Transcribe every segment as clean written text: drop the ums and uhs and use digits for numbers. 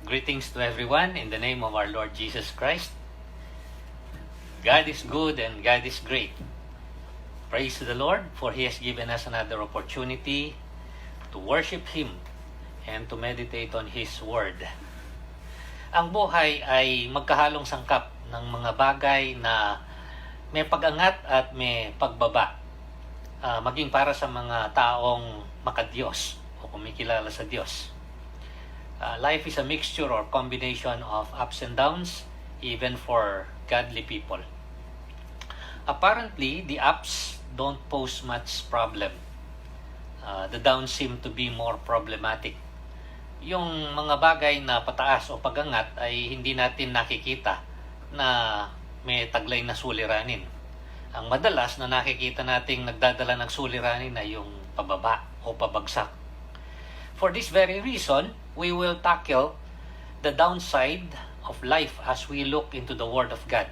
Greetings to everyone in the name of our Lord Jesus Christ. God is good and God is great. Praise to the Lord, for He has given us another opportunity to worship Him and to meditate on His Word. Ang buhay ay magkahalong sangkap ng mga bagay na may pag-angat at may pagbaba. Maging para sa mga taong makadiyos o kumikilala sa Diyos. Life is a mixture or combination of ups and downs, even for godly people. Apparently, the ups don't pose much problem. The downs seem to be more problematic. Yung mga bagay na pataas o pagangat ay hindi natin nakikita na may taglay na suliranin. Ang madalas na nakikita nating nagdadala ng suliranin ay yung pababa o pabagsak. For this very reason, we will tackle the downside of life as we look into the Word of God.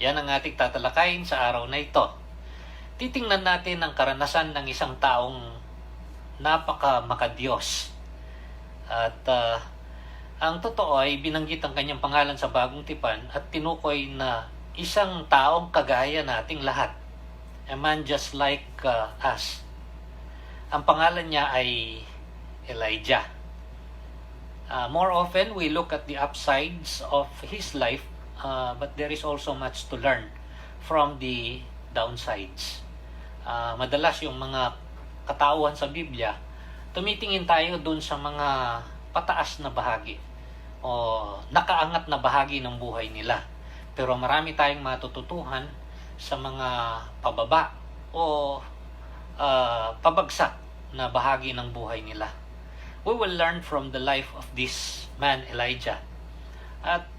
Yan ang ating tatalakayin sa araw na ito. Titingnan natin ang karanasan ng isang taong napaka-makadiyos. At ang totoo ay binanggit ang kanyang pangalan sa Bagong Tipan at tinukoy na isang taong kagaya nating lahat. A man just like us. Ang pangalan niya ay Elijah. More often, we look at the upsides of his life, but there is also much to learn from the downsides. Madalas yung mga katauhan sa Biblia, tumitingin tayo dun sa mga pataas na bahagi o nakaangat na bahagi ng buhay nila. Pero marami tayong matututuhan sa mga pababa o pabagsak na bahagi ng buhay nila. We will learn from the life of this man, Elijah. At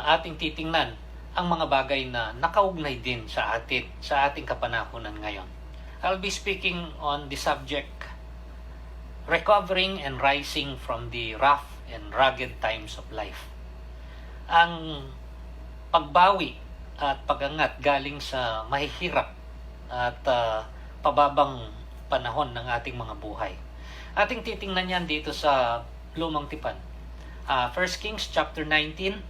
ating titingnan ang mga bagay na nakaugnay din sa ating kapanahunan ngayon. I'll be speaking on the subject, recovering and rising from the rough and rugged times of life. Ang pagbawi at pagangat galing sa mahihirap at pababang panahon ng ating mga buhay. Ating titingnan yan dito sa Lumang Tipan. 1 Kings chapter 19,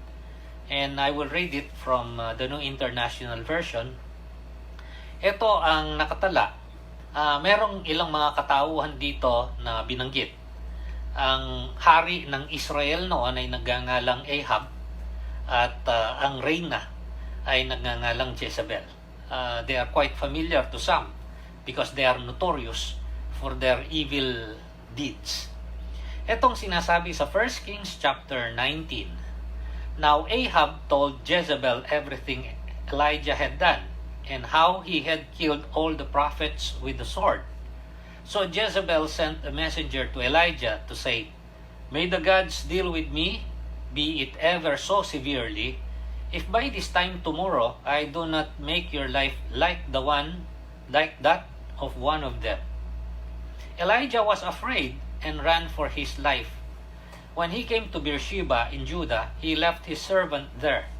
and I will read it from the New International Version. Ito ang nakatala. Merong ilang mga katauhan dito na binanggit. Ang hari ng Israel noon ay nagngangalang Ahab at ang reyna ay nagngangalang Jezebel. They are quite familiar to some because they are notorious for their evil deeds. Etong sinasabi sa 1 Kings chapter 19. Now Ahab told Jezebel everything Elijah had done and how he had killed all the prophets with the sword. So Jezebel sent a messenger to Elijah to say, "May the gods deal with me, be it ever so severely, if by this time tomorrow I do not make your life like that of one of them." Elijah was afraid and ran for his life. When he came to Beersheba in Judah, he left his servant there,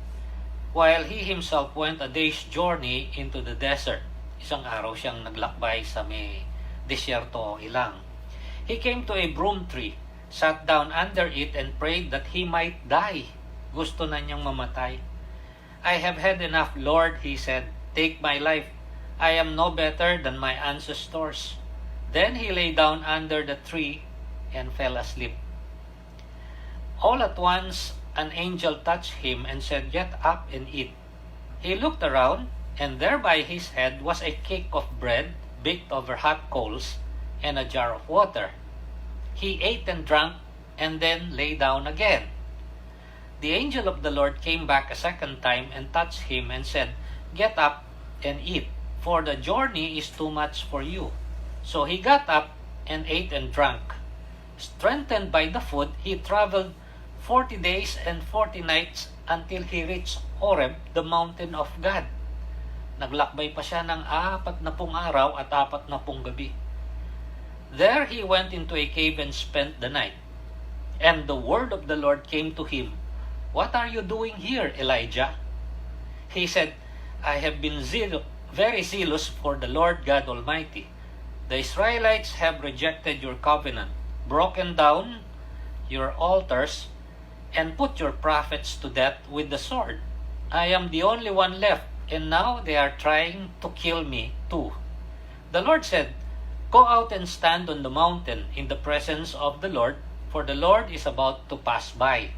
while he himself went a day's journey into the desert. Isang araw siyang naglakbay sa may desierto o ilang. He came to a broom tree, sat down under it and prayed that he might die. Gusto na niyang mamatay. "I have had enough, Lord," he said. "Take my life. I am no better than my ancestors." Then he lay down under the tree and fell asleep. All at once, an angel touched him and said, "Get up and eat." He looked around, and there by his head was a cake of bread baked over hot coals and a jar of water. He ate and drank and then lay down again. The angel of the Lord came back a second time and touched him and said, "Get up and eat, for the journey is too much for you." So he got up and ate and drank. Strengthened by the food, he traveled 40 days and 40 nights until he reached Horeb, the mountain of God. Naglakbay pa siya ng 40 araw at 40 gabi. There he went into a cave and spent the night. And the word of the Lord came to him, "What are you doing here, Elijah?" He said, "I have been very zealous for the Lord God Almighty. The Israelites have rejected your covenant, broken down your altars and put your prophets to death with the sword. I am the only one left, and now they are trying to kill me too." The Lord said, "Go out and stand on the mountain in the presence of the Lord, for the Lord is about to pass by."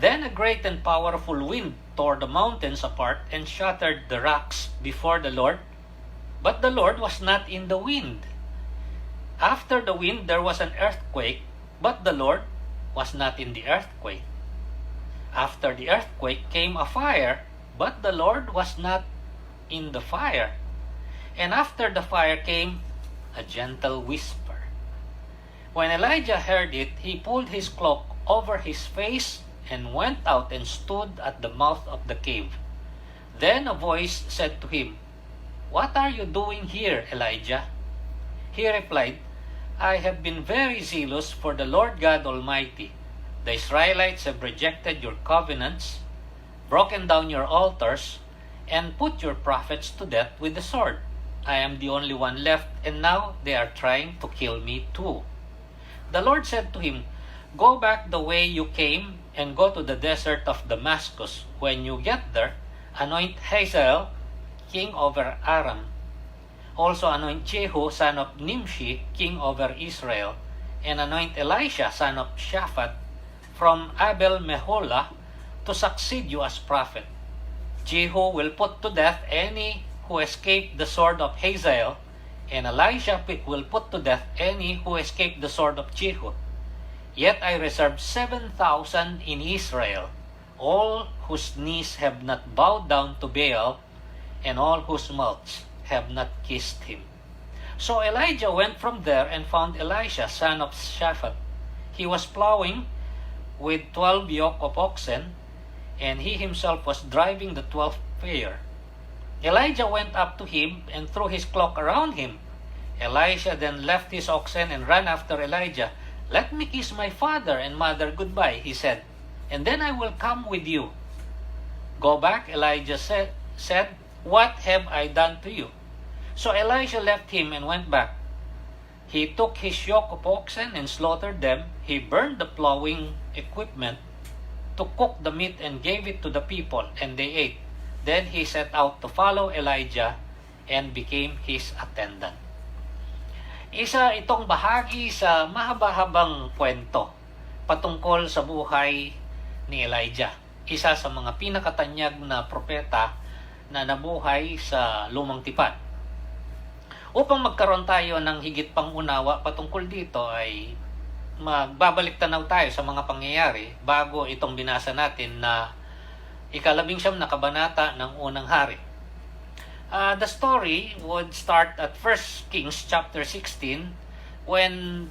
Then a great and powerful wind tore the mountains apart and shattered the rocks before the Lord, but the Lord was not in the wind. After the wind there was an earthquake, but the Lord was not in the earthquake. After the earthquake came a fire, but the Lord was not in the fire. And after the fire came a gentle whisper. When Elijah heard it, he pulled his cloak over his face and went out and stood at the mouth of the cave. Then a voice said to him, "What are you doing here, Elijah?" He replied, "I have been very zealous for the Lord God Almighty. The Israelites have rejected your covenants, broken down your altars, and put your prophets to death with the sword. I am the only one left, and now they are trying to kill me too." The Lord said to him, "Go back the way you came and go to the desert of Damascus. When you get there, anoint Hazael king over Aram. Also anoint Jehu son of Nimshi king over Israel, and anoint Elisha son of Shaphat from Abel Meholah to succeed you as prophet. Jehu will put to death any who escaped the sword of Hazael, and Elisha will put to death any who escaped the sword of Jehu. Yet I reserved 7,000 in Israel, all whose knees have not bowed down to Baal, and all whose mouths have not kissed him." So Elijah went from there and found Elisha son of Shaphat. He was plowing with 12 yoke of oxen, and he himself was driving the 12th pair. Elijah went up to him and threw his cloak around him. Elisha then left his oxen and ran after Elijah. "Let me kiss my father and mother goodbye," he said, "and then I will come with you." "Go back," Elijah said, "What have I done to you?" So Elisha left him and went back. He took his yoke of oxen and slaughtered them. He burned the plowing equipment to cook the meat and gave it to the people, and they ate. Then he set out to follow Elijah and became his attendant. Isa itong bahagi sa mahaba-habang kwento patungkol sa buhay ni Elijah. Isa sa mga pinakatanyag na propeta na nabuhay sa Lumang Tipan. Upang magkaroon tayo ng higit pang unawa patungkol dito ay magbabalik tanaw tayo sa mga pangyayari bago itong binasa natin na 19 na kabanata ng Unang Hari. The story would start at 1 Kings chapter 16 when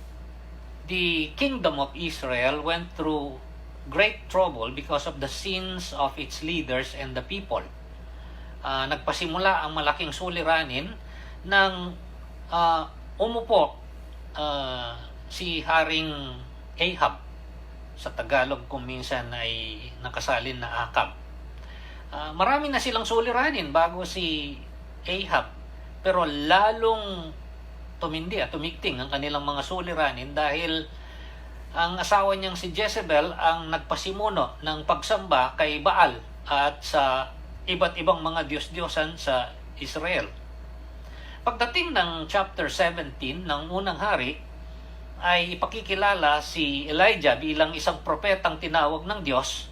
the kingdom of Israel went through great trouble because of the sins of its leaders and the people. Nagpasimula ang malaking suliranin nang umupo si Haring Ahab. Sa Tagalog kung minsan ay nakasalin na Akab. Marami na silang suliranin bago si Ahab, pero lalong tumindi at tumigting ang kanilang mga suliranin dahil ang asawa niyang si Jezebel ang nagpasimuno ng pagsamba kay Baal at sa iba't ibang mga Diyos-Diyosan sa Israel. Pagdating ng chapter 17 ng Unang Hari, ay ipakikilala si Elijah bilang isang propetang tinawag ng Diyos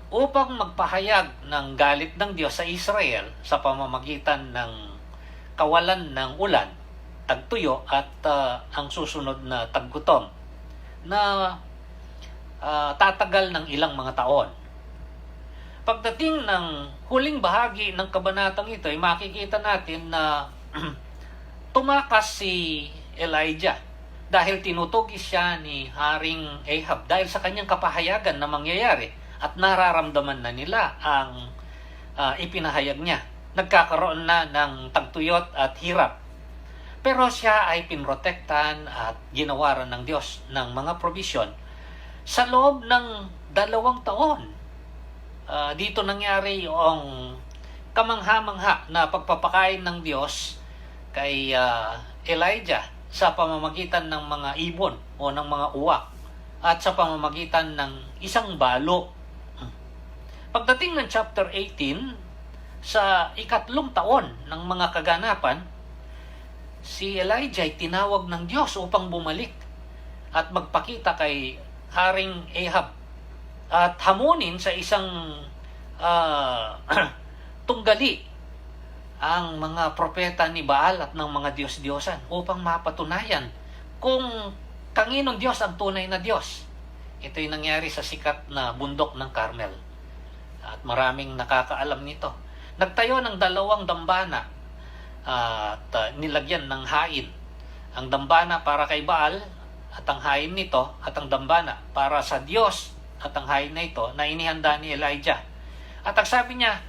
upang magpahayag ng galit ng Diyos sa Israel sa pamamagitan ng kawalan ng ulan, tagtuyo at ang susunod na taggutom na tatagal ng ilang mga taon. Pagdating ng huling bahagi ng kabanatang ito ay makikita natin na tumakas si Elijah dahil tinutugis siya ni Haring Ahab dahil sa kanyang kapahayagan na mangyayari at nararamdaman na nila ang ipinahayag niya. Nagkakaroon na ng tagtuyot at hirap. Pero siya ay pinrotektahan at ginawaran ng Diyos ng mga provision sa loob ng 2 taon. Dito nangyari yung kamangha-mangha na pagpapakain ng Diyos kay Elijah sa pamamagitan ng mga ibon o ng mga uwak at sa pamamagitan ng isang balo. Pagdating ng chapter 18, sa ikatlong taon ng mga kaganapan, si Elijah ay tinawag ng Diyos upang bumalik at magpakita kay Haring Ahab at hamunin sa isang tunggali ang mga propeta ni Baal at ng mga Diyos-Diyosan upang mapatunayan kung kanginong Diyos ang tunay na Diyos. Ito'y nangyari sa sikat na bundok ng Carmel. At maraming nakakaalam nito. Nagtayo ng 2 dambana at nilagyan ng hain. Ang dambana para kay Baal at ang hain nito at ang dambana para sa Diyos at ang hain na ito na inihanda ni Elijah. At ang sabi niya,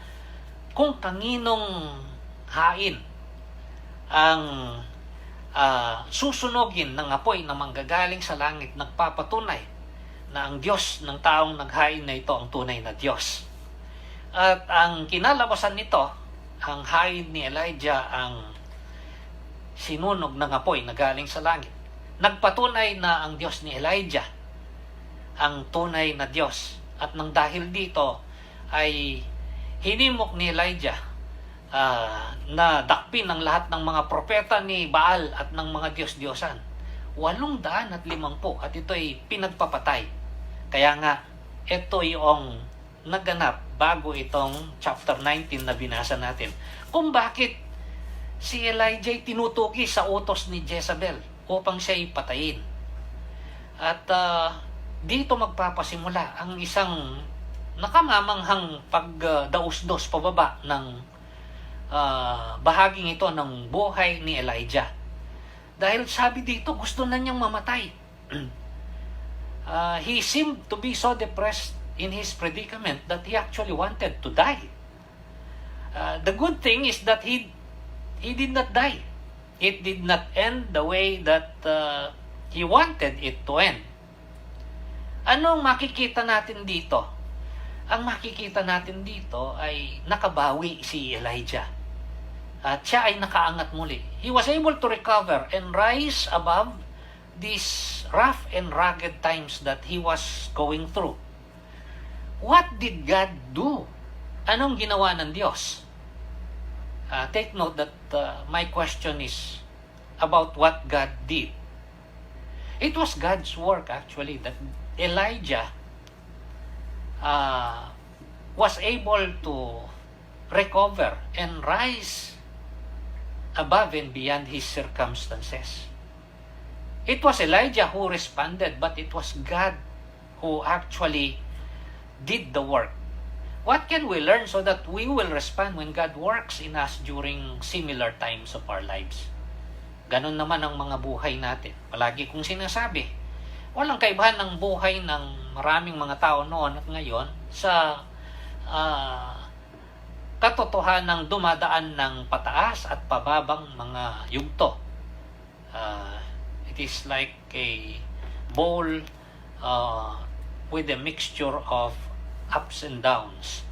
kung kanginong hain ang susunogin ng apoy na manggagaling sa langit, nagpapatunay na ang Diyos ng taong naghain na ito ang tunay na Diyos. At ang kinalabasan nito, ang hain ni Elijah ang sinunog ng apoy na galing sa langit. Nagpatunay na ang Diyos ni Elijah ang tunay na Diyos. At nang dahil dito ay hinimok ni Elijah na dakpin ang lahat ng mga propeta ni Baal at ng mga Diyos-Diyosan. 850 at ito ay pinagpapatay. Kaya nga, ito yung naganap bago itong chapter 19 na binasa natin. Kung bakit si Elijah ay tinutugi sa utos ni Jezebel upang siya ay patayin. At dito magpapasimula ang isang nakamamanghang pagdaus-dos pababa ng bahaging ito ng buhay ni Elijah. Dahil sabi dito, gusto na niyang mamatay. He seemed to be so depressed in his predicament that he actually wanted to die. The good thing is that he did not die. It did not end the way that he wanted it to end. Anong makikita natin dito? Ang makikita natin dito ay nakabawi si Elijah. At siya ay nakaangat muli. He was able to recover and rise above these rough and rugged times that he was going through. What did God do? Anong ginawa ng Diyos? Take note that my question is about what God did. It was God's work actually that Elijah was able to recover and rise above and beyond his circumstances. It was Elijah who responded, but it was God who actually did the work. What can we learn so that we will respond when God works in us during similar times of our lives? Ganon naman ang mga buhay natin. Palagi kong sinasabi, walang kaibahan ng buhay ng maraming mga tao noon at ngayon sa katotohanang dumadaan ng pataas at pababang mga yugto. It is like a bowl with a mixture of ups and downs.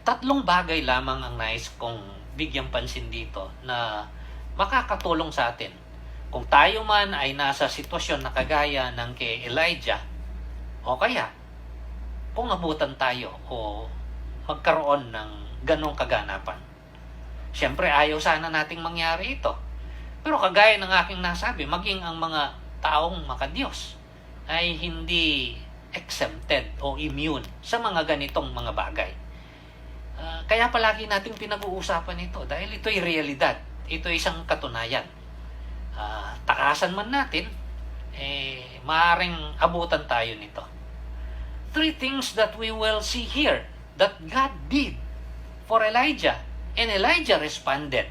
3 bagay lamang ang nais kong bigyang pansin dito na makakatulong sa atin. Kung tayo man ay nasa sitwasyon na kagaya ng kay Elijah, o kaya kung abutan tayo o magkaroon ng ganong kaganapan. Siyempre, ayaw sana nating mangyari ito. Pero kagaya ng aking nasabi, maging ang mga taong makadiyos ay hindi exempted o immune sa mga ganitong mga bagay. Kaya palagi nating pinag-uusapan ito dahil ito'y realidad. Ito'y isang katunayan. Takasan man natin, maaaring abutan tayo nito. 3 things that we will see here that God did for Elijah, and Elijah responded.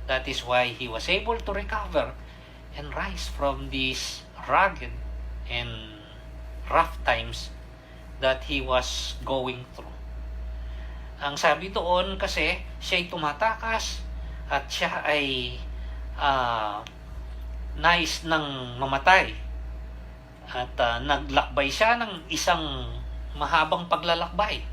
That is why he was able to recover and rise from these rugged and rough times that he was going through. Ang sabi doon kasi, siya'y tumatakas at siya ay nais ng mamatay. At naglakbay siya ng isang mahabang paglalakbay.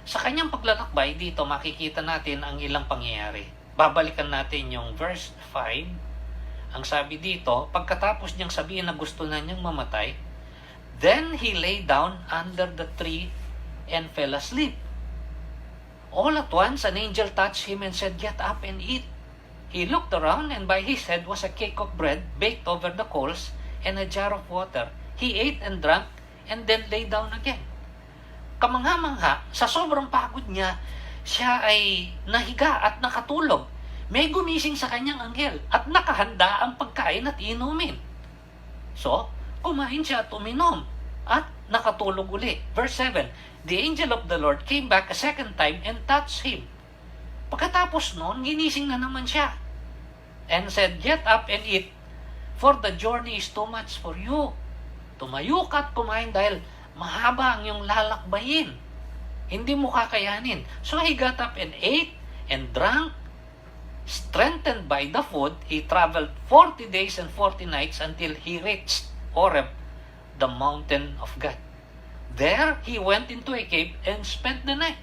Sa kanyang paglalakbay, dito makikita natin ang ilang pangyayari. Babalikan natin yung verse 5. Ang sabi dito, pagkatapos niyang sabihin na gusto na niyang mamatay, Then he lay down under the tree and fell asleep. All at once, an angel touched him and said, "Get up and eat." He looked around, and by his head was a cake of bread baked over the coals and a jar of water. He ate and drank and then lay down again. Kamangha-mangha, sa sobrang pagod niya, siya ay nahiga at nakatulog. May gumising sa kanyang anghel at nakahanda ang pagkain at inumin. So, kumain siya at uminom at nakatulog uli. Verse 7, the angel of the Lord came back a second time and touched him. Pagkatapos noon, ginising na naman siya and said, "Get up and eat, for the journey is too much for you." Tumayo ka at kumain dahil mahaba ang iyong lalakbayin. Hindi mo kakayanin. So he got up and ate and drank. Strengthened by the food, he traveled 40 days and 40 nights until he reached Horeb, the mountain of God. There, he went into a cave and spent the night.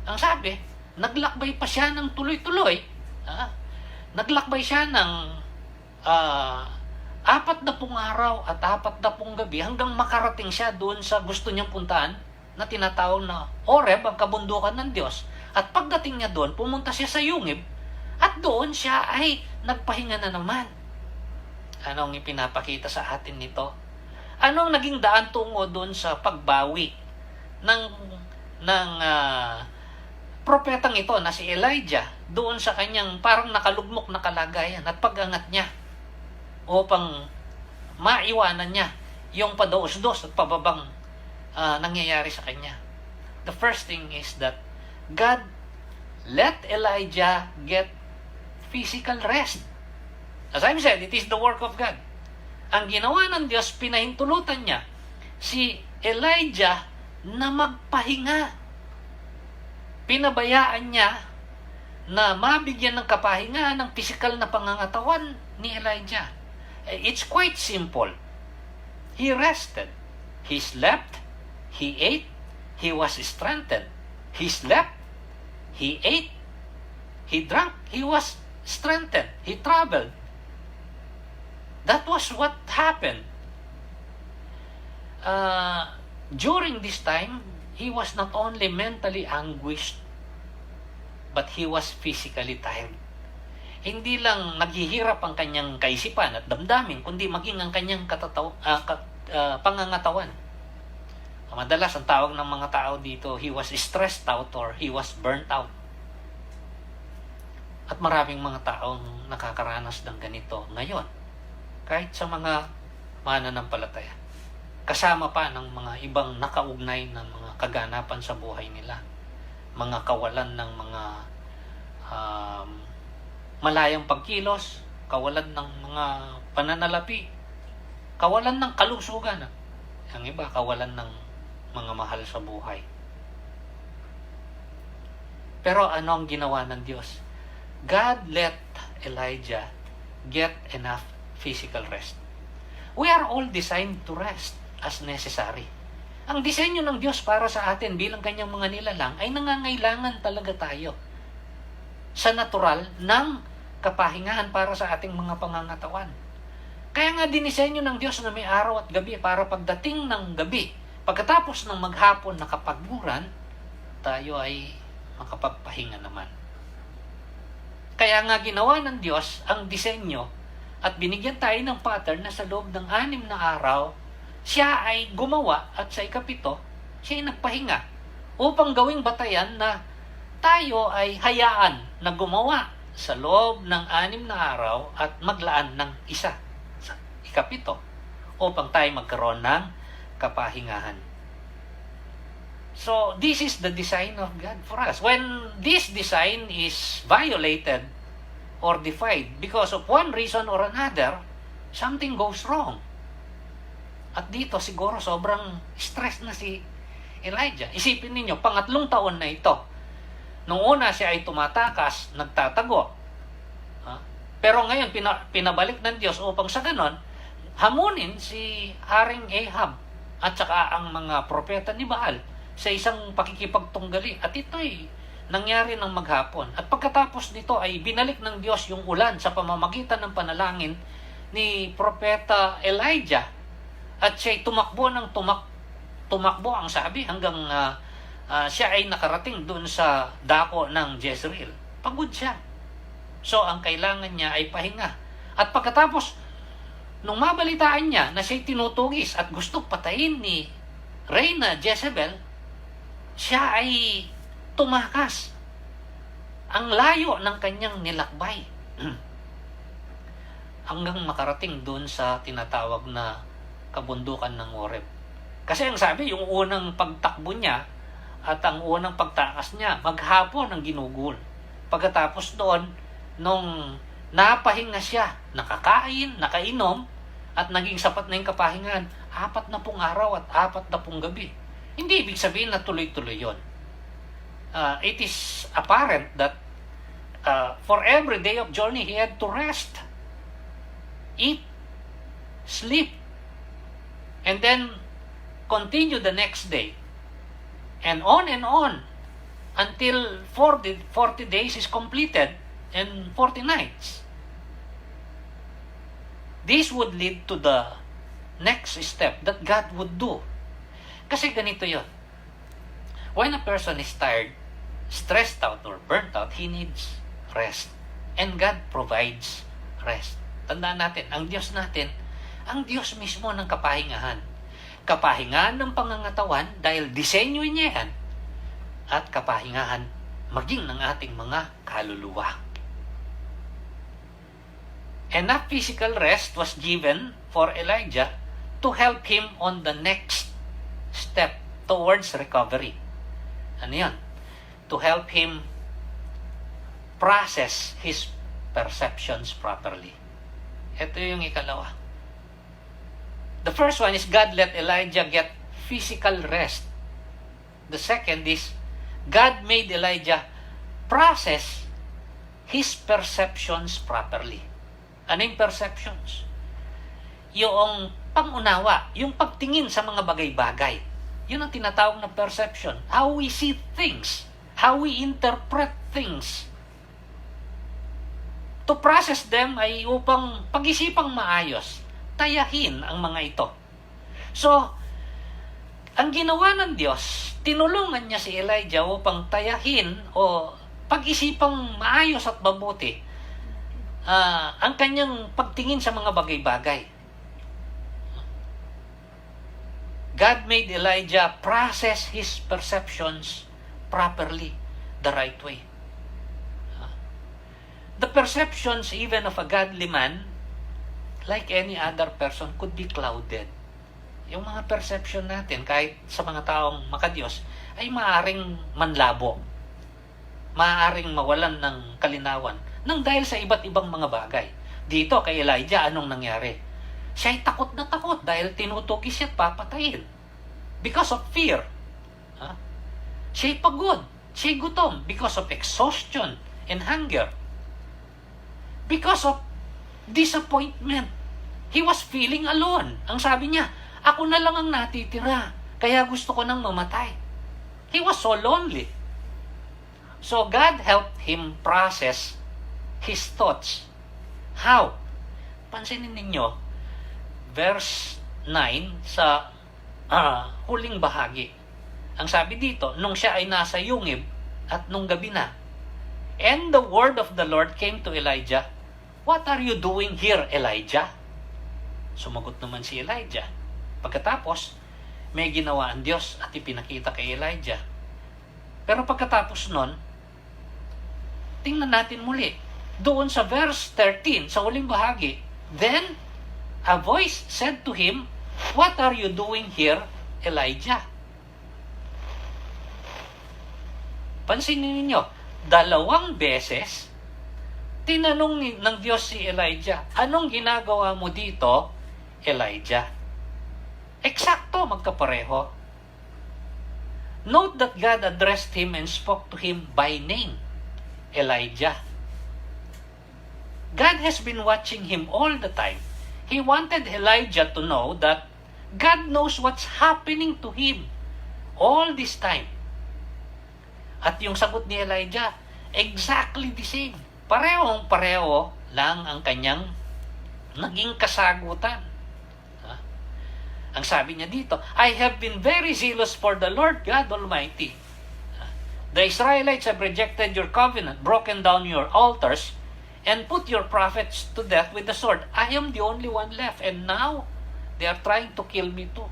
Ang sabi, naglakbay pa siya ng tuloy-tuloy. Naglakbay siya ng 40 araw at 40 gabi hanggang makarating siya doon sa gusto niyang puntahan na tinatawag na Horeb, ang kabundukan ng Diyos. At pagdating niya doon, pumunta siya sa yungib at doon siya ay nagpahinga na naman. Anong ipinapakita sa atin nito? Anong naging daan tungo doon sa pagbawi ng propetang ito na si Elijah doon sa kanyang parang nakalugmok na kalagayan at pag-angat niya upang maiwanan niya yung padaos-dos at pababang nangyayari sa kanya? The first thing is that God let Elijah get physical rest. As I've said, it is the work of God. Ang ginawa ng Diyos, pinahintulutan niya si Elijah na magpahinga. Pinabayaan niya na mabigyan ng kapahinga ng physical na pangangatawan ni Elijah. It's quite simple. He rested. He slept. He ate. He was strengthened. He slept. He ate. He drank. He was strengthened. He traveled. That was what happened. During this time, he was not only mentally anguished, but he was physically tired. Hindi lang naghihirap ang kanyang kaisipan at damdamin, kundi maging ang kanyang pangangatawan. Madalas ang tawag ng mga tao dito, he was stressed out or he was burnt out. At maraming mga taong nakakaranas ng ganito ngayon. Kahit sa mga mananampalataya. Kasama pa ng mga ibang nakaugnay ng mga kaganapan sa buhay nila. Mga kawalan ng mga malayang pagkilos, kawalan ng mga pananalapi, kawalan ng kalusugan. Ang iba, kawalan ng mga mahal sa buhay. Pero ano ang ginawa ng Diyos? God let Elijah get enough physical rest. We are all designed to rest as necessary. Ang disenyo ng Diyos para sa atin bilang kanyang mga nilalang ay nangangailangan talaga tayo sa natural ng kapahingahan para sa ating mga pangangatawan. Kaya nga dinisenyo ng Diyos na may araw at gabi para pagdating ng gabi, pagkatapos ng maghapon na kapagmuran, tayo ay makapagpahinga naman. Kaya nga ginawa ng Diyos ang disenyo at binigyan tayo ng pattern na sa loob ng 6 na araw, siya ay gumawa at sa ika-7, siya ay nagpahinga upang gawing batayan na tayo ay hayaan na gumawa sa loob ng 6 na araw at maglaan ng isa sa ika-7 upang tayo magkaroon ng kapahingahan. So, this is the design of God for us. When this design is violated or defied because of one reason or another, something goes wrong. At dito siguro sobrang stress na si Elijah. Isipin ninyo, 2 taon na ito. Nung una siya ay tumatakas, nagtatago. Pero ngayon pinabalik ng Diyos upang sa ganon, hamunin si Haring Ahab at saka ang mga propeta ni Baal sa isang pakikipagtunggali. At ito'y nangyari ng maghapon. At pagkatapos nito ay binalik ng Diyos yung ulan sa pamamagitan ng panalangin ni Propeta Elijah. At siya'y tumakbo ng tumakbo ang sabi hanggang siya ay nakarating doon sa dako ng Jezreel. Pagod siya. So, ang kailangan niya ay pahinga. At pagkatapos, nung mabalitaan niya na siya'y tinutugis at gustong patayin ni Reyna Jezebel, siya ay tumakas. Ang layo ng kanyang nilakbay. Hanggang makarating doon sa tinatawag na kabundukan ng Horeb. Kasi ang sabi, yung unang pagtakbo niya at ang unang pagtakas niya, maghapon ang ginugol. Pagkatapos doon, nung napahinga siya, nakakain, nakainom, at naging sapat na yung kapahingan, 40 araw at 40 gabi. Hindi ibig sabihin na tuloy-tuloy yun. It is apparent that for every day of journey, he had to rest, eat, sleep, and then continue the next day. And on until 40 days is completed and 40 nights. This would lead to the next step that God would do. Kasi ganito yun. When a person is tired, stressed out, or burnt out, he needs rest. And God provides rest. Tandaan natin, ang Diyos natin, ang Diyos mismo ng kapahingahan. Kapahingahan ng pangangatawan dahil disenyo niya yan. At kapahingahan maging ng ating mga kaluluwa. Enough physical rest was given for Elijah to help him on the next step towards recovery. Ano yan? To help him process his perceptions properly. Ito yung ikalawa. The first one is God let Elijah get physical rest. The second is God made Elijah process his perceptions properly. Ano yung perceptions? Yung pangunawa, yung pagtingin sa mga bagay-bagay. Yun ang tinatawag na perception. How we see things. How we interpret things. To process them ay upang pag-isipang maayos. Tayahin ang mga ito. So, ang ginawa ng Diyos, tinulungan niya si Elijah upang tayahin o pag-isipang maayos at mabuti ang kanyang pagtingin sa mga bagay-bagay. God made Elijah process his perceptions properly, the right way. The perceptions even of a godly man, like any other person, could be clouded. Yung mga perception natin, kahit sa mga taong makadiyos, ay maaaring manlabo. Maaaring mawalan ng kalinawan nang dahil sa iba't ibang mga bagay. Dito kay Elijah, anong nangyari? Siya'y takot na takot dahil tinutugis siya at papatayin. Because of fear. Siya'y pagod. Siya'y gutom because of exhaustion and hunger. Because of disappointment. He was feeling alone. Ang sabi niya, ako na lang ang natitira, kaya gusto ko nang mamatay. He was so lonely. So God helped him process his thoughts. How? Pansinin ninyo, verse 9 sa huling bahagi. Ang sabi dito, nung siya ay nasa yungib at nung gabi na. And the word of the Lord came to Elijah, "What are you doing here, Elijah?" Sumagot naman si Elijah. Pagkatapos, may ginawa ang Diyos at ipinakita kay Elijah. Pero pagkatapos nun, tingnan natin muli. Doon sa verse 13, sa huling bahagi, then a voice said to him, "What are you doing here, Elijah?" Pansinin ninyo, 2 beses, tinanong ng Diyos si Elijah, "Anong ginagawa mo dito, Elijah?" Eksakto, magkapareho. Note that God addressed him and spoke to him by name, Elijah. God has been watching him all the time. He wanted Elijah to know that God knows what's happening to him all this time. At yung sagot ni Elijah, exactly the same. Parehong-pareho lang ang kanyang naging kasagutan. Ang sabi niya dito, I have been very zealous for the Lord God Almighty. The Israelites have rejected your covenant, broken down your altars, and put your prophets to death with the sword. I am the only one left, and now they are trying to kill me too.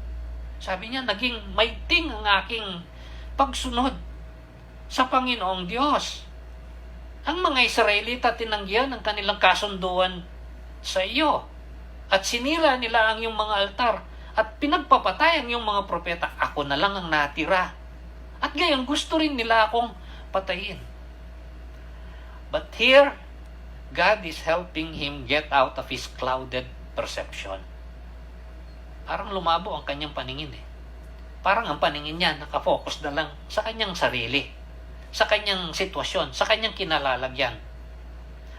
Sabi niya, naging maigting ang aking pagsunod sa Panginoong Diyos. Ang mga Israelita tinanggihan ang kanilang kasunduan sa iyo, at sinira nila ang iyong mga altar, at pinagpapatay ang iyong mga propeta. Ako na lang ang natira. At ngayon, gusto rin nila akong patayin. But here, God is helping him get out of his clouded perception. Parang lumabo ang kanyang paningin eh. Parang ang paningin niya nakafocus na lang sa kanyang sarili, sa kanyang sitwasyon, sa kanyang kinalalagyan.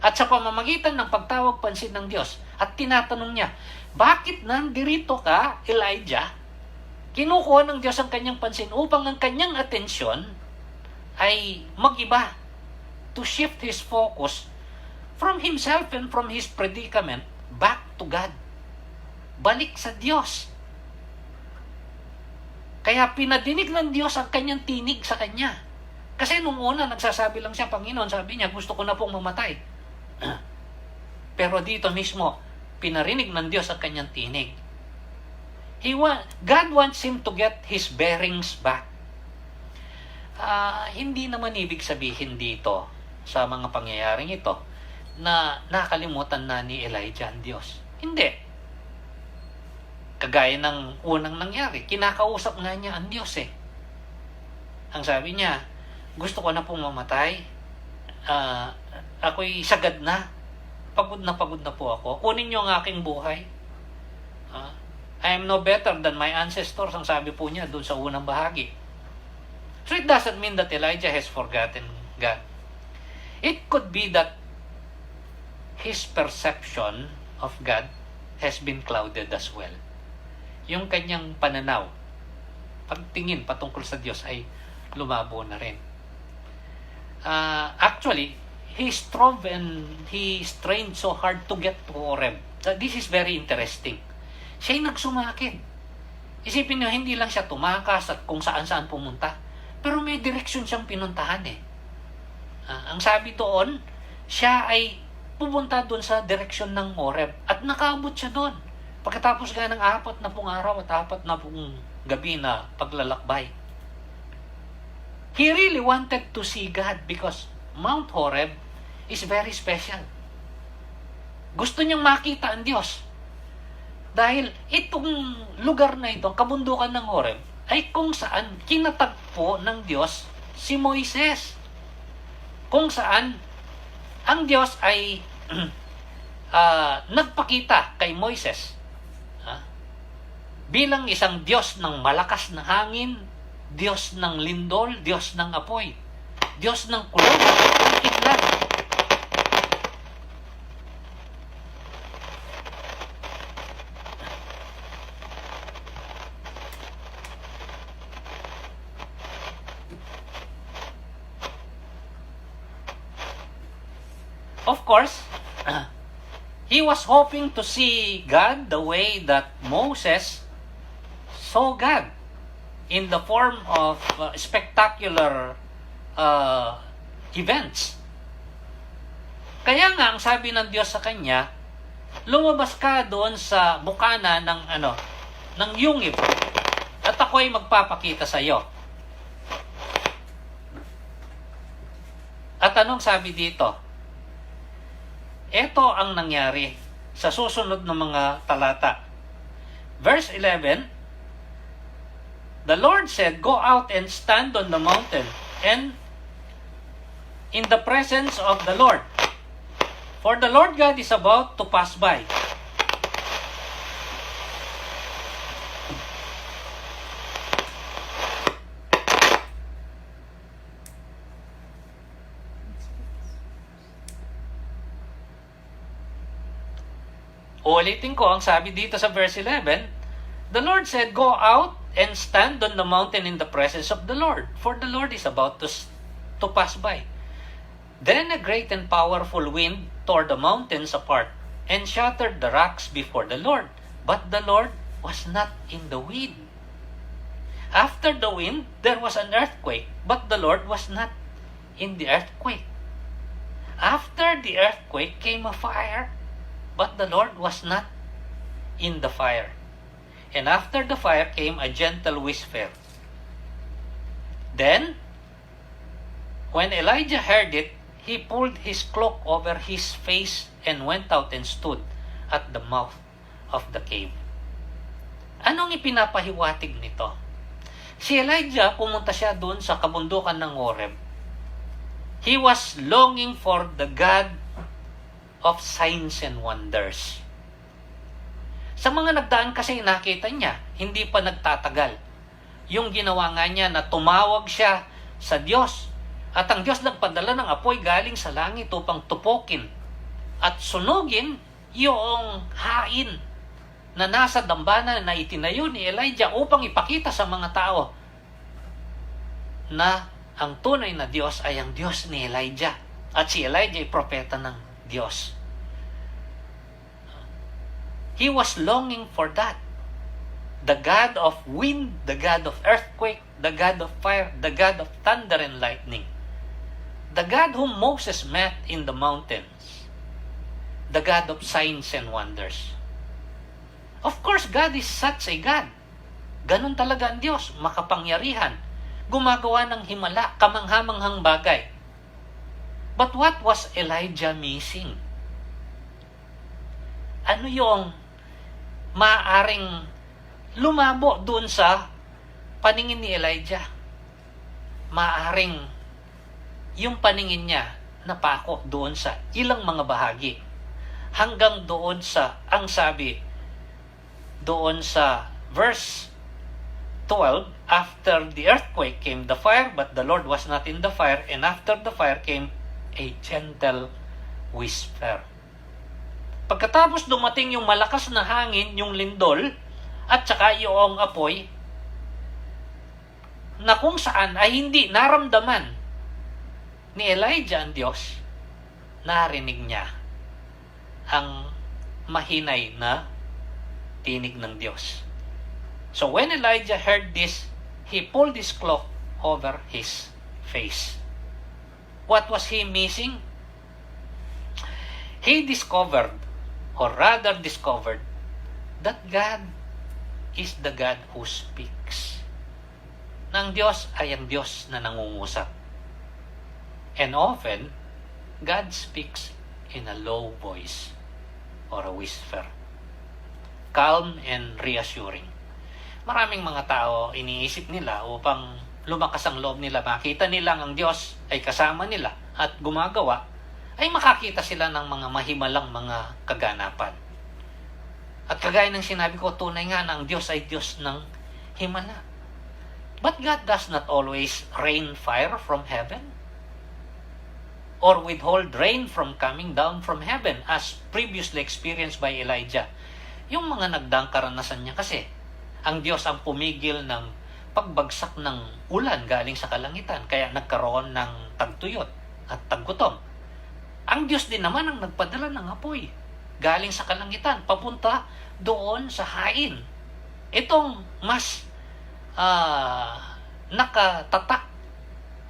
At sa pamamagitan ng pagtawag pansin ng Diyos, at tinatanong niya, bakit nandirito ka, Elijah? Kinukuha ng Diyos ang kanyang pansin upang ang kanyang atensyon ay mag-iba, to shift his focus from himself and from his predicament back to God. Balik sa Diyos. Kaya pinadinig ng Diyos ang kanyang tinig sa kanya. Kasi nung una, nagsasabi lang siya, Panginoon, sabi niya, gusto ko na pong mamatay. Pero dito mismo, pinarinig ng Diyos ang kanyang tinig. God wants him to get his bearings back. Hindi naman ibig sabihin dito sa mga pangyayaring ito na nakalimutan na ni Elijah ang Diyos. Hindi. Kagaya ng unang nangyari, kinakausap nga niya ang Diyos eh. Ang sabi niya, gusto ko na pong mamatay. Ako'y sagad na. Pagod na po ako. Kunin niyo ang aking buhay. I am no better than my ancestors, ang sabi po niya doon sa unang bahagi. So it doesn't mean that Elijah has forgotten God. It could be that his perception of God has been clouded as well. Yung kanyang pananaw, pagtingin patungkol sa Diyos ay lumabo na rin. Actually, he strove and he strained so hard to get to Horeb. This is very interesting. Siya'y nagsumakit. Isipin niyo, hindi lang siya tumakas at kung saan-saan pumunta. Pero may direksyon siyang pinuntahan eh. Ang sabi doon, siya ay pupunta doon sa direksyon ng Horeb. At nakaabot siya doon. Pagkatapos nga ng 4 na pong araw at 4 na pong gabi na paglalakbay. He really wanted to see God because Mount Horeb is very special. Gusto niyang makita ang Diyos. Dahil itong lugar na ito, kabundukan ng Horeb, ay kung saan kinatagpo ng Diyos si Moises. Kung saan ang Diyos ay nagpakita kay Moises bilang isang Diyos ng malakas na hangin, Diyos ng lindol, Diyos ng apoy, Diyos ng kulog at kidlat. Of course, he was hoping to see God the way that Moses saw God, in the form of spectacular events. Kaya nga, ang sabi ng Diyos sa kanya, lumabas ka doon sa bukana ng yungib, at ako'y magpapakita sa iyo. At anong sabi dito? Ito ang nangyari sa susunod na mga talata. Verse 11, the Lord said, go out and stand on the mountain and in the presence of the Lord. For the Lord God is about to pass by. Ulitin ko ang sabi dito sa verse 11, the Lord said, go out and stand on the mountain in the presence of the Lord, for the Lord is about to pass by. Then a great and powerful wind tore the mountains apart and shattered the rocks before the Lord. But the Lord was not in the wind. After the wind, there was an earthquake, but the Lord was not in the earthquake. After the earthquake came a fire, but the Lord was not in the fire. And after the fire came a gentle whisper. Then, when Elijah heard it, he pulled his cloak over his face and went out and stood at the mouth of the cave. Anong ipinapahiwatig nito? Si Elijah, pumunta siya doon sa kabundukan ng Horeb. He was longing for the God of signs and wonders. Sa mga nagdaan kasi nakita niya, hindi pa nagtatagal. Yung ginawa nga niya na tumawag siya sa Diyos. At ang Diyos nagpadala ng apoy galing sa langit upang tupokin at sunugin yung hain na nasa dambana na itinayo ni Elijah upang ipakita sa mga tao na ang tunay na Diyos ay ang Diyos ni Elijah. At si Elijah ay propeta ng Diyos. He was longing for that. The God of wind, the God of earthquake, the God of fire, the God of thunder and lightning. The God whom Moses met in the mountains. The God of signs and wonders. Of course, God is such a God. Ganun talaga ang Diyos, makapangyarihan. Gumagawa ng himala, kamanghamanghang bagay. But what was Elijah missing? Ano yung maaaring lumabo doon sa paningin ni Elijah? Maaaring yung paningin niya napako doon sa ilang mga bahagi. Hanggang doon sa, ang sabi, doon sa verse 12, after the earthquake came the fire, but the Lord was not in the fire, and after the fire came a gentle whisper. Pagkatapos dumating yung malakas na hangin, yung lindol, at saka yung apoy, na kung saan ay hindi naramdaman ni Elijah ang Diyos, narinig niya ang mahinay na tinig ng Diyos. So when Elijah heard this, he pulled his cloak over his face. What was he missing? He discovered, or rather discovered, that God is the God who speaks. Nang Diyos ay ang Diyos na nangungusap. And often, God speaks in a low voice or a whisper. Calm and reassuring. Maraming mga tao iniisip nila upang lumakas ang loob nila, makita nilang ang Diyos ay kasama nila at gumagawa, ay makakita sila ng mga mahimalang mga kaganapan. At kagaya ng sinabi ko, tunay nga na ang Diyos ay Diyos ng himala. But God does not always rain fire from heaven or withhold rain from coming down from heaven as previously experienced by Elijah. Yung mga nagdaang karanasan niya kasi, ang Diyos ang pumigil ng pagbagsak ng ulan galing sa kalangitan, kaya nagkaroon ng tagtuyot at taggutom. Ang Diyos din naman ang nagpadala ng apoy galing sa kalangitan, papunta doon sa hain. Itong mas nakatatak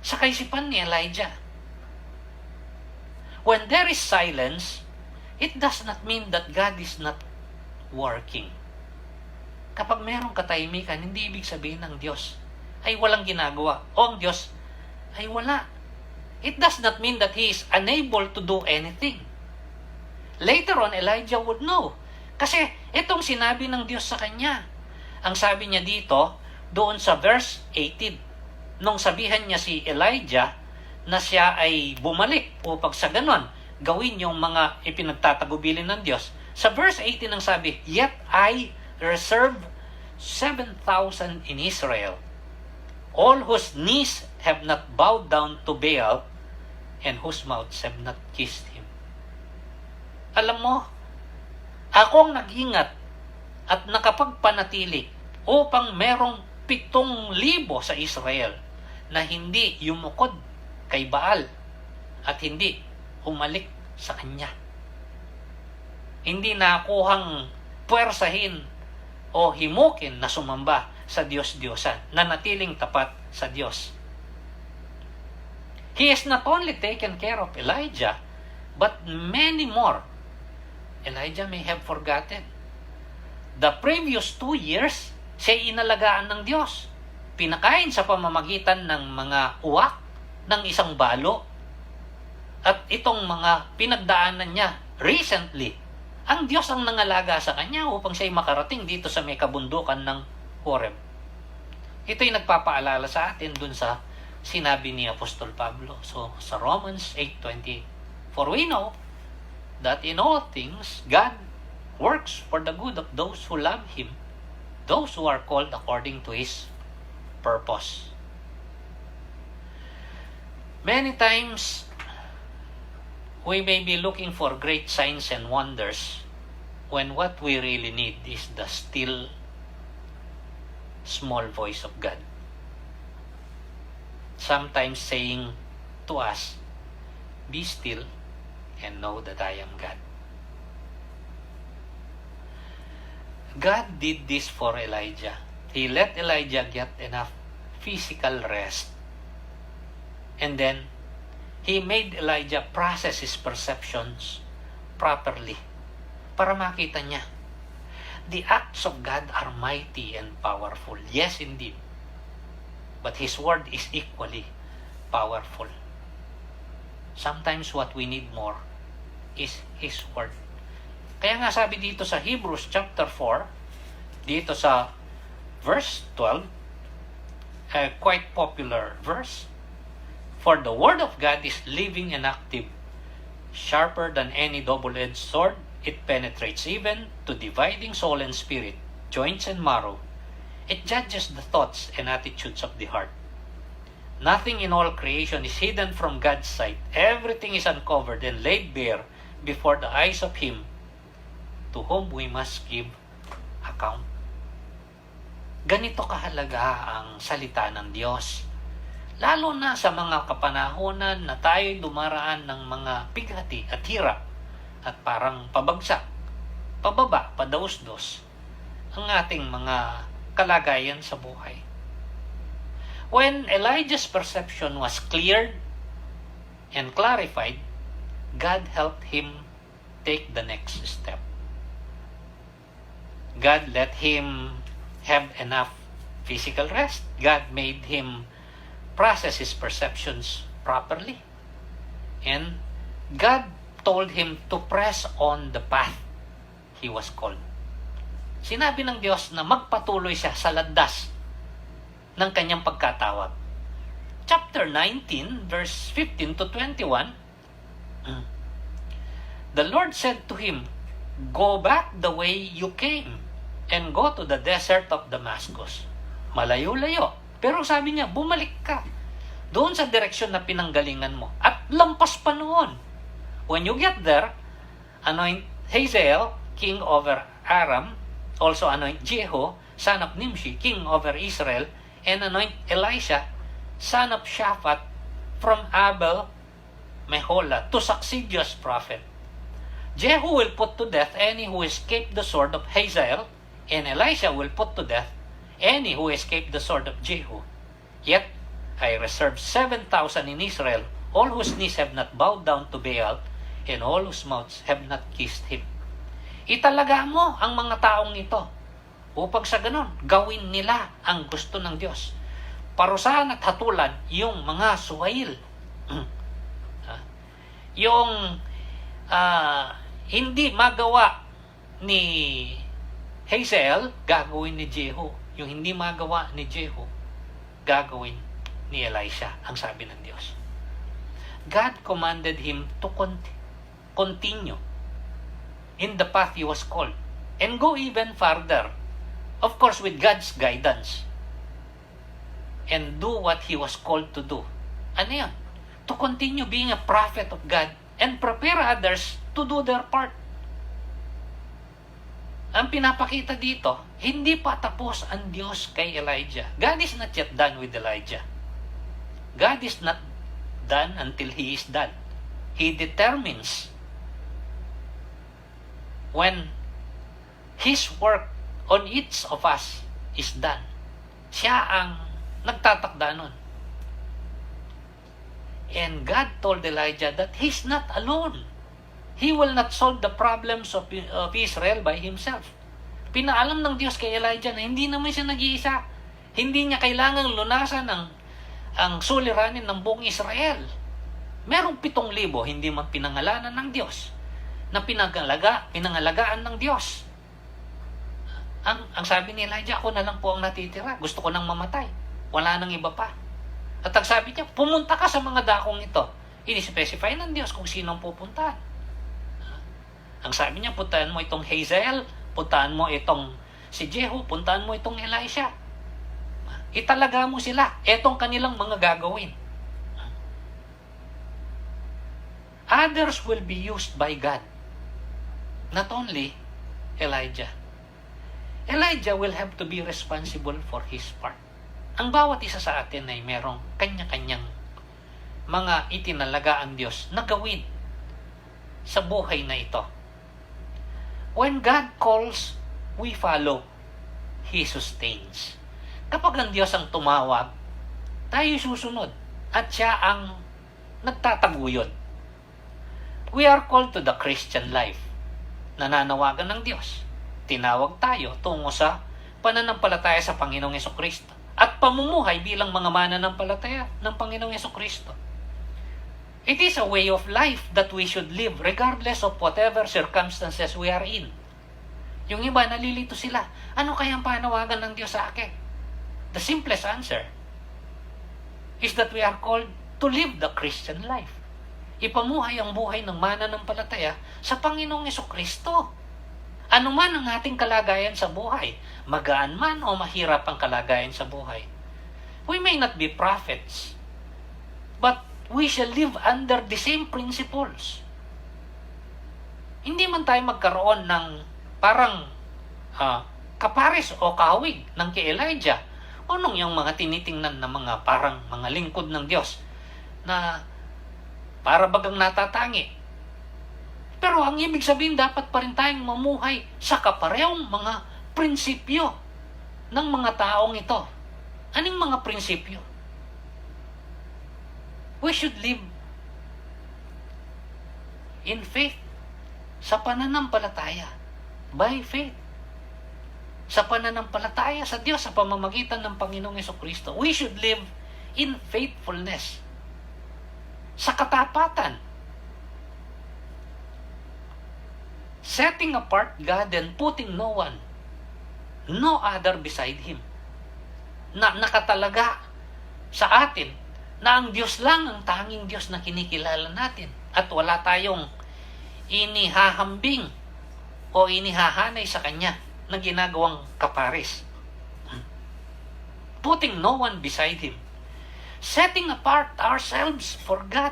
sa kaisipan ni Elijah. When there is silence, it does not mean that God is not working. Kapag merong katahimikan, hindi ibig sabihin ng Diyos ay walang ginagawa o ang Diyos ay wala. It does not mean that He is unable to do anything. Later on, Elijah would know. Kasi itong sinabi ng Diyos sa kanya. Ang sabi niya dito, doon sa verse 18, nung sabihan niya si Elijah na siya ay bumalik upang sa ganon, gawin yung mga ipinagtatagubilin ng Diyos. Sa verse 18 ang sabi, yet I reserve 7,000 in Israel, all whose knees have not bowed down to Baal, and whose mouths have not kissed him. Alam mo, akong nag-ingat at nakapagpanatili upang merong 7,000 sa Israel na hindi yumukod kay Baal at hindi umalik sa kanya. Hindi nakuhang puwersahin o himukin na sumamba sa Diyos-Diyosan, na natiling tapat sa Diyos. He has not only taken care of Elijah, but many more. Elijah may have forgotten. The previous 2 years, siya inalagaan ng Diyos. Pinakain sa pamamagitan ng mga uwak ng isang balo. At itong mga pinagdaanan niya recently, ang Diyos ang nangalaga sa kanya upang siya'y makarating dito sa may kabundukan ng Horeb. Ito'y nagpapaalala sa atin dun sa sinabi ni Apostol Pablo. So, sa Romans 8:28, for we know that in all things God works for the good of those who love Him, those who are called according to His purpose. Many times, we may be looking for great signs and wonders when what we really need is the still, small voice of God. Sometimes saying to us, be still and know that I am God. God did this for Elijah. He let Elijah get enough physical rest. And then, He made Elijah process his perceptions properly para makita niya. The acts of God are mighty and powerful. Yes, indeed. But His word is equally powerful. Sometimes what we need more is His word. Kaya nga sabi dito sa Hebrews chapter 4, dito sa verse 12, a quite popular verse, for the word of God is living and active, sharper than any double-edged sword. It penetrates even to dividing soul and spirit, joints and marrow. It judges the thoughts and attitudes of the heart. Nothing in all creation is hidden from God's sight. Everything is uncovered and laid bare before the eyes of Him to whom we must give account. Ganito kahalaga ang salita ng Diyos. Lalo na sa mga kapanahonan na tayo'y dumaraan ng mga pighati at hirap at parang pabagsak, pababa, padausdos ang ating mga kalagayan sa buhay. When Elijah's perception was cleared and clarified, God helped him take the next step. God let him have enough physical rest. God made him process his perceptions properly. And God told him to press on the path he was called. Sinabi ng Diyos na magpatuloy siya sa landas ng kanyang pagkatawag. Chapter 19, verse 15 to 21, the Lord said to him, go back the way you came and go to the desert of Damascus. Malayo-layo. Pero sabi niya, bumalik ka doon sa direksyon na pinanggalingan mo. At lampas pa noon. When you get there, anoint Hazael, king over Aram, also anoint Jehu, son of Nimshi, king over Israel, and anoint Elisha, son of Shaphat, from Abel Meholah, to succeed you as prophet. Jehu will put to death any who escaped the sword of Hazael, and Elisha will put to death any who escaped the sword of Jehu. Yet I reserve 7,000 in Israel, all whose knees have not bowed down to Baal, and all whose mouths have not kissed him. Italaga mo ang mga taong ito upang sa ganon, gawin nila ang gusto ng Diyos. Parusahan at hatulan yung mga suwail. Yung hindi magawa ni Hazael, gagawin ni Jehu. Yung hindi magawa ni Jehu, gagawin ni Elisha, ang sabi ng Diyos. God commanded him to continue in the path he was called and go even farther, of course with God's guidance, and do what he was called to do. Ano yan? To continue being a prophet of God and prepare others to do their part. Ang pinapakita dito, hindi pa tapos ang Diyos kay Elijah. God is not yet done with Elijah. God is not done until He is done. He determines when His work on each of us is done. Siya ang nagtatakda nun. And God told Elijah that he's not alone. He will not solve the problems of Israel by himself. Pinaalam ng Diyos kay Elijah na hindi naman siya nag-iisa. Hindi niya kailangang lunasan ang suliranin ng buong Israel. Merong 7,000 hindi man pinangalanan ng Diyos na pinangalagaan ng Diyos. Ang sabi ni Elijah, ako na lang po ang natitira. Gusto ko nang mamatay. Wala nang iba pa. At ang sabi niya, pumunta ka sa mga dakong ito. Ini-specify ng Diyos kung sino ang pupuntahan. Ang sabi niya, puntahan mo itong Hazael, puntahan mo itong si Jehu, puntahan mo itong Elisha. Italaga mo sila. Etong kanilang mga gagawin. Others will be used by God. Not only Elijah. Elijah will have to be responsible for his part. Ang bawat isa sa atin ay merong kanya-kanyang mga itinalaga ang Diyos na gawin sa buhay na ito. When God calls, we follow. He sustains. Kapag ang Diyos ang tumawag, tayo susunod at siya ang nagtataguyod. We are called to the Christian life. Nananawagan ng Diyos. Tinawag tayo tungo sa pananampalataya sa Panginoong Jesucristo at pamumuhay bilang mga mananampalataya ng Panginoong Jesucristo. It is a way of life that we should live regardless of whatever circumstances we are in. Yung iba, nalilito sila. Ano kayang panawagan ng Diyos sa akin? The simplest answer is that we are called to live the Christian life. Ipamuhay ang buhay ng mananampalataya sa Panginoong Jesucristo. Ano man ang ating kalagayan sa buhay, magaan man o mahirap ang kalagayan sa buhay. We may not be prophets, but we shall live under the same principles. Hindi man tayo magkaroon ng parang kapares o kahawig ng kay Elijah o nung yung mga tinitingnan na mga parang mga lingkod ng Diyos na para bagang natatangi. Pero ang ibig sabihin, dapat pa rin tayong mamuhay sa kaparehong mga prinsipyo ng mga taong ito. Anong mga prinsipyo? We should live in faith, sa pananampalataya, by faith. Sa pananampalataya sa Diyos sa pamamagitan ng Panginoong Jesucristo. We should live in faithfulness. Sa katapatan. Setting apart God and putting no other beside Him. Na nakatalaga sa atin na ang Diyos lang ang tanging Diyos na kinikilala natin at wala tayong inihahambing o inihahanay sa Kanya na ginagawang kapares. Putting no one beside Him. Setting apart ourselves for God.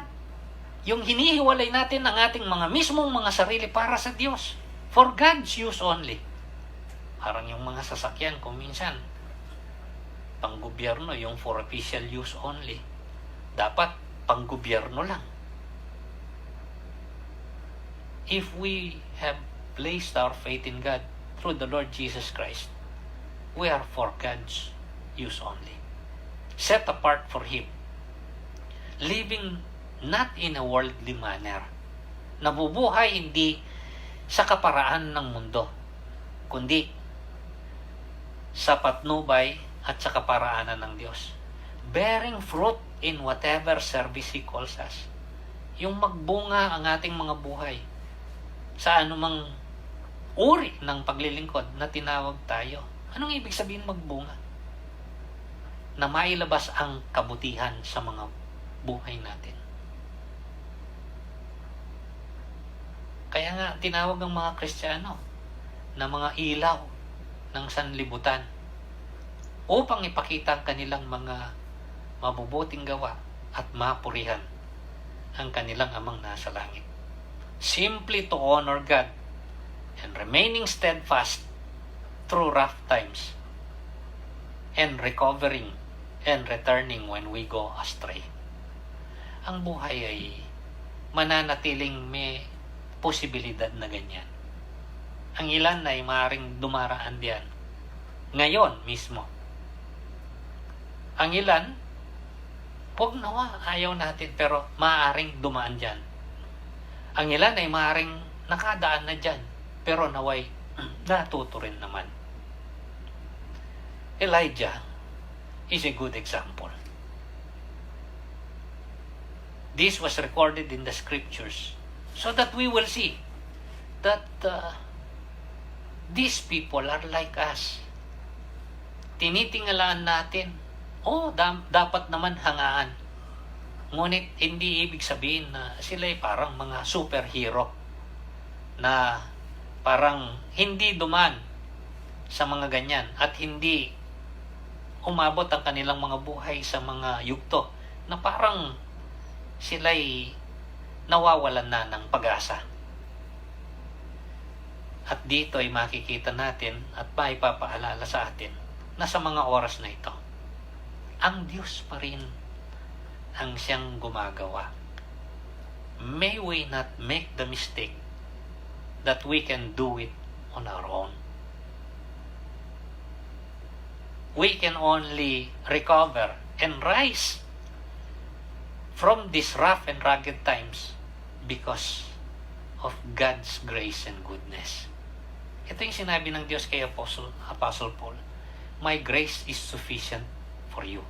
Yung hinihiwalay natin ang ating mga mismong mga sarili para sa Diyos. For God's use only. Parang yung mga sasakyan kung minsan, panggobyerno, yung for official use only. Dapat panggobyerno lang. If we have placed our faith in God through the Lord Jesus Christ, we are for God's use only. Set apart for Him. Living not in a worldly manner. Nabubuhay hindi sa kaparaan ng mundo, kundi sa patnubay at sa kaparaanan ng Diyos. Bearing fruit in whatever service He calls us. Yung magbunga ang ating mga buhay sa anumang uri ng paglilingkod na tinawag tayo. Anong ibig sabihin magbunga? Na mailabas ang kabutihan sa mga buhay natin. Kaya nga, tinawag ang mga Kristiyano na mga ilaw ng sanlibutan upang ipakita ang kanilang mga mabubuting gawa at mapurihan ang kanilang amang nasa langit. Simply to honor God and remaining steadfast through rough times and recovering and returning when we go astray. Ang buhay ay mananatiling may posibilidad na ganyan. Ang ilan ay maaaring dumaraan diyan Ngayon mismo. Ang ilan, huwag nawa, ayaw natin, pero maaaring dumaan dyan. Ang ilan ay maaaring nakadaan na dyan, pero naway natuto rin naman. Elijah is a good example. This was recorded in the scriptures so that we will see that these people are like us. Tinitingalaan natin, dapat naman hangaan. Ngunit hindi ibig sabihin na sila ay parang mga superhero na parang hindi duman sa mga ganyan at hindi umabot ang kanilang mga buhay sa mga yugto na parang sila'y nawawalan na ng pag-asa. At dito ay makikita natin at maipapaalala sa atin na sa mga oras na ito, ang Diyos pa rin ang siyang gumagawa. May we not make the mistake that we can do it on our own. We can only recover and rise from these rough and rugged times because of God's grace and goodness. Ito yung sinabi ng Diyos kay Apostle Paul, "My grace is sufficient for you."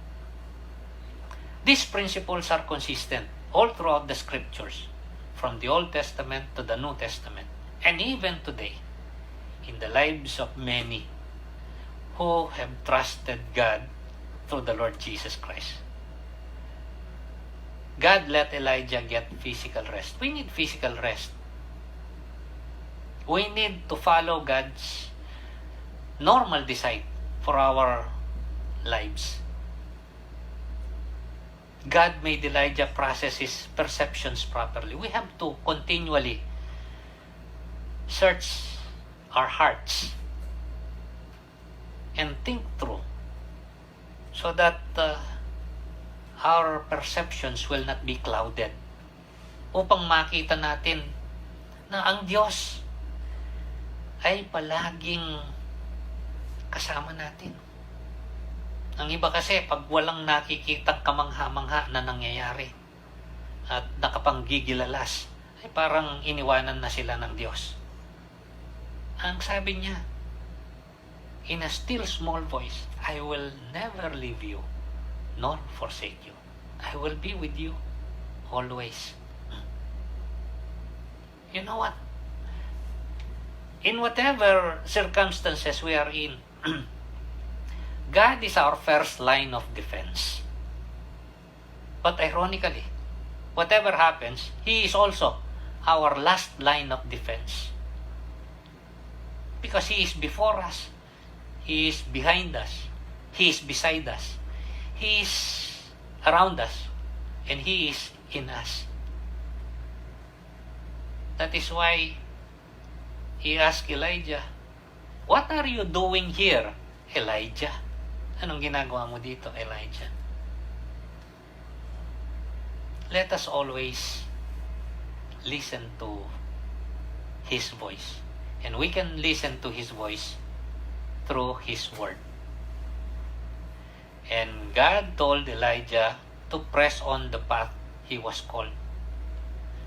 These principles are consistent all throughout the scriptures, from the Old Testament to the New Testament, and even today, in the lives of many who have trusted God through the Lord Jesus Christ. God let Elijah get physical rest. We need physical rest. We need to follow God's normal design for our lives. God made Elijah process his perceptions properly. We have to continually search our hearts and think through so that our perceptions will not be clouded, upang makita natin na ang Diyos ay palaging kasama natin. Ang iba kasi, pag walang nakikitang kamangha-mangha na nangyayari at nakapanggigilalas, ay parang iniwanan na sila ng Diyos. Ang sabi niya, in a still small voice, I will never leave you nor forsake you. I will be with you always. You know what? In whatever circumstances we are in, God is our first line of defense. But ironically, whatever happens, He is also our last line of defense. Because He is before us, He is behind us, He is beside us, He is around us, and He is in us. That is why He asked Elijah, "What are you doing here, Elijah?" Anong ginagawa mo dito, Elijah? Let us always listen to His voice. And we can listen to His voice through His word. And God told Elijah to press on the path he was called.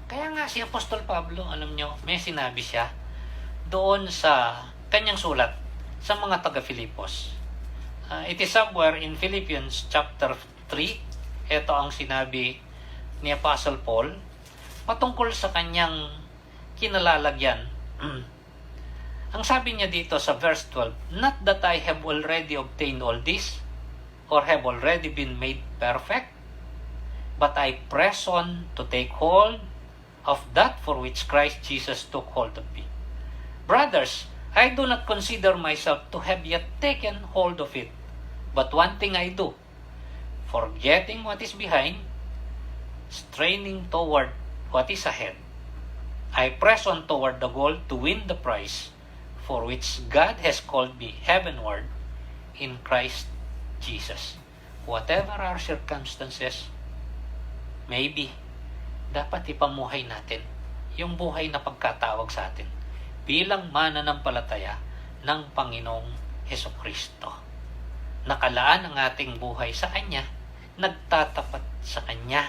Kaya nga si Apostol Pablo, alam nyo, may sinabi siya doon sa kanyang sulat sa mga taga-Filipos. It is somewhere in Philippians chapter 3. Ito ang sinabi ni Apostle Paul patungkol sa kanyang kinalalagyan. Ang sabi niya dito sa verse 12, "Not that I have already obtained all this, or have already been made perfect, but I press on to take hold of that for which Christ Jesus took hold of me. Brothers, I do not consider myself to have yet taken hold of it, but one thing I do, forgetting what is behind, straining toward what is ahead, I press on toward the goal to win the prize for which God has called me heavenward in Christ Jesus." Whatever our circumstances may be, dapat ipamuhay natin yung buhay na pagkatawag sa atin bilang mananampalataya ng Panginoong Hesukristo. Nakalaan ang ating buhay sa Kanya, nagtatapat sa Kanya,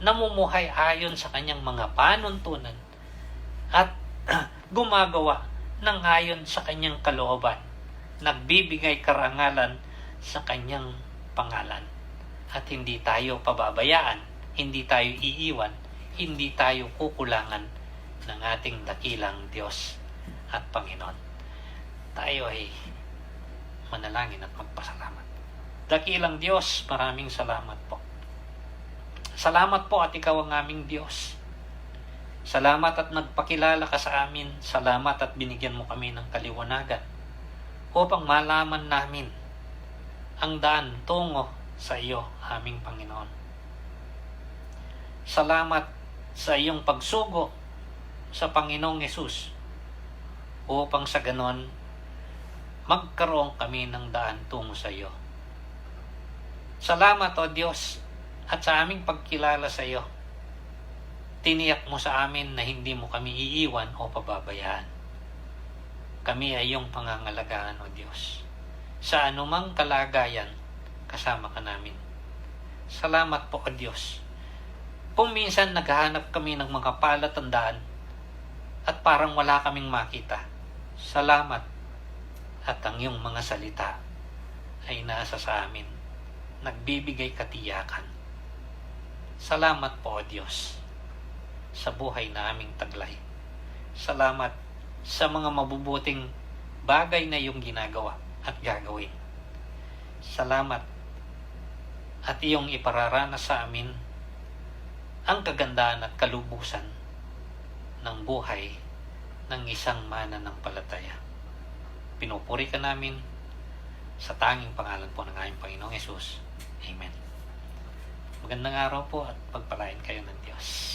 namumuhay ayon sa Kanyang mga panuntunan, at gumagawa ng ayon sa Kanyang kalooban, nagbibigay karangalan sa Kanyang pangalan. At hindi tayo pababayaan, hindi tayo iiwan, hindi tayo kukulangan ng ating dakilang Diyos at Panginoon. Tayo ay manalangin at magpasalamat. Dakilang Diyos, maraming salamat po. Salamat po at ikaw ang aming Diyos. Salamat at nagpakilala ka sa amin. Salamat at binigyan mo kami ng kaliwanagan upang malaman namin ang daan tungo sa iyo, aming Panginoon. Salamat sa iyong pagsugo sa Panginoong Hesus upang sa ganon magkaroon kami ng daan tungo sa iyo. Salamat, O Diyos, at sa aming pagkilala sa iyo, tiniyak mo sa amin na hindi mo kami iiwan o pababayaan. Kami ay iyong pangangalagaan, O Diyos. Sa anumang kalagayan, kasama ka namin. Salamat po, O Diyos. Kung minsan naghahanap kami ng mga palatandaan at parang wala kaming makita, salamat at ang iyong mga salita ay nasa sa amin, nagbibigay katiyakan. Salamat po, O Diyos, sa buhay na aming taglay. Salamat sa mga mabubuting bagay na iyong ginagawa at gagawin. Salamat at iyong ipararanas sa amin ang kagandahan at kalubusan ng buhay ng isang mananampalataya. Pinupuri ka namin sa tanging pangalan po ng aming Panginoong Hesus. Amen. Magandang araw po at pagpalain kayo ng Diyos.